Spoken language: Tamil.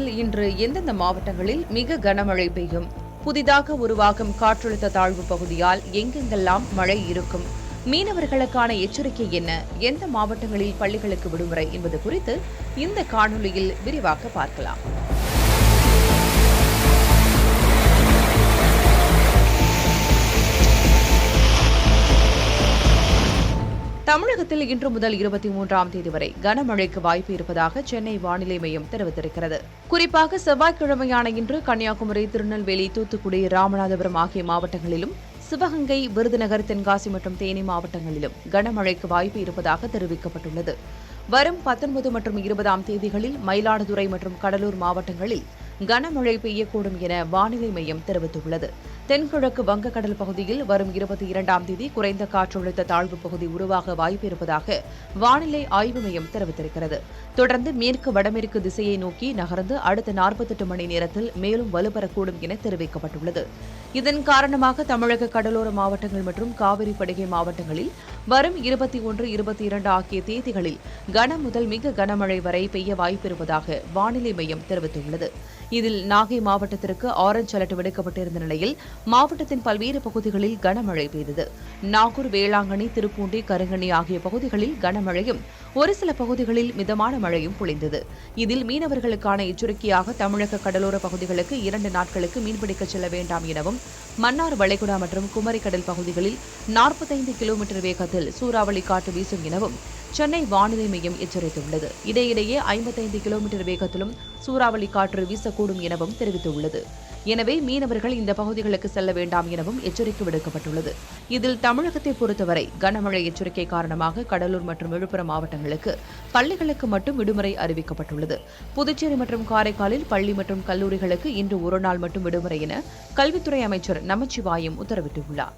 தமிழகத்தில் இன்று எந்தெந்த மாவட்டங்களில் மிக கனமழை பெய்யும்? புதிதாக உருவாகும் காற்றழுத்த தாழ்வு பகுதியால் எங்கெங்கெல்லாம் மழை இருக்கும்? மீனவர்களுக்கான எச்சரிக்கை என்ன? எந்த மாவட்டங்களில் பள்ளிகளுக்கு விடுமுறை என்பது குறித்து இந்த காணொலியில் விரிவாக பார்க்கலாம். தமிழகத்தில் இன்று முதல் 23ஆம் தேதி வரை கனமழைக்கு வாய்ப்பு இருப்பதாக சென்னை வானிலை மையம் தெரிவித்திருக்கிறது. குறிப்பாக செவ்வாய்க்கிழமையான இன்று கன்னியாகுமரி, திருநெல்வேலி, தூத்துக்குடி, ராமநாதபுரம் ஆகிய மாவட்டங்களிலும், சிவகங்கை, விருதுநகர், தென்காசி மற்றும் தேனி மாவட்டங்களிலும் கனமழைக்கு வாய்ப்பு இருப்பதாக தெரிவிக்கப்பட்டுள்ளது. வரும் 19 மற்றும் 20ஆம் தேதிகளில் மயிலாடுதுறை மற்றும் கடலூர் மாவட்டங்களில் கனமழை பெய்யக்கூடும் என வானிலை மையம் தெரிவித்துள்ளது. தென்கிழக்கு வங்கக்கடல் பகுதியில் வரும் 22ஆம் தேதி குறைந்த காற்றழுத்த தாழ்வு பகுதி உருவாக வாய்ப்பு இருப்பதாக வானிலை ஆய்வு மையம் தெரிவித்திருக்கிறது. தொடர்ந்து மேற்கு வடமேற்கு திசையை நோக்கி நகர்ந்து அடுத்த 48 மணி நேரத்தில் மேலும் வலுப்பெறக்கூடும் என தெரிவிக்கப்பட்டுள்ளது. இதன் காரணமாக தமிழக கடலோர மாவட்டங்கள் மற்றும் காவிரி படுகை மாவட்டங்களில் வரும் 21, 22 ஆகிய தேதிகளில் கன முதல் மிக கனமழை வரை பெய்ய வாய்ப்பிருப்பதாக வானிலை மையம் தெரிவித்துள்ளது. இதில் நாகை மாவட்டத்திற்கு ஆரஞ்ச் அலர்ட் விடுக்கப்பட்டிருந்த நிலையில் மாவட்டத்தின் பல்வேறு பகுதிகளில் கனமழை பெய்தது. நாகூர், வேளாங்கண்ணி, திருப்பூண்டி, கருங்கண்ணி ஆகிய பகுதிகளில் கனமழையும், ஒரு சில பகுதிகளில் மிதமான மழையும் பொழிந்தது. இதில் மீனவர்களுக்கான எச்சரிக்கையாக தமிழக கடலோர பகுதிகளுக்கு 2 நாட்களுக்கு மீன்பிடிக்க செல்ல வேண்டாம் எனவும், மன்னார் வளைகுடா மற்றும் குமரி கடல் பகுதிகளில் 45 கிலோமீட்டர் வேகத்தில் சூறாவளி காற்று வீசும் எனவும் சென்னை வானிலை மையம் எச்சரித்துள்ளது. இடையிடையே 55 கிலோமீட்டர் வேகத்திலும் சூறாவளி காற்று வீசக்கூடும் எனவும் தெரிவித்துள்ளது. எனவே மீனவர்கள் இந்த பகுதிகளுக்கு செல்ல வேண்டாம் எனவும் எச்சரிக்கை விடுக்கப்பட்டுள்ளது. இதில் தமிழகத்தை பொறுத்தவரை கனமழை எச்சரிக்கை காரணமாக கடலூர் மற்றும் விழுப்புரம் மாவட்டங்களுக்கு பள்ளிகளுக்கு மட்டும் விடுமுறை அறிவிக்கப்பட்டுள்ளது. புதுச்சேரி மற்றும் காரைக்காலில் பள்ளி மற்றும் கல்லூரிகளுக்கு இன்று ஒரு நாள் மட்டும் விடுமுறை என கல்வித்துறை அமைச்சர் நமச்சிவாயம் உத்தரவிட்டுள்ளார்.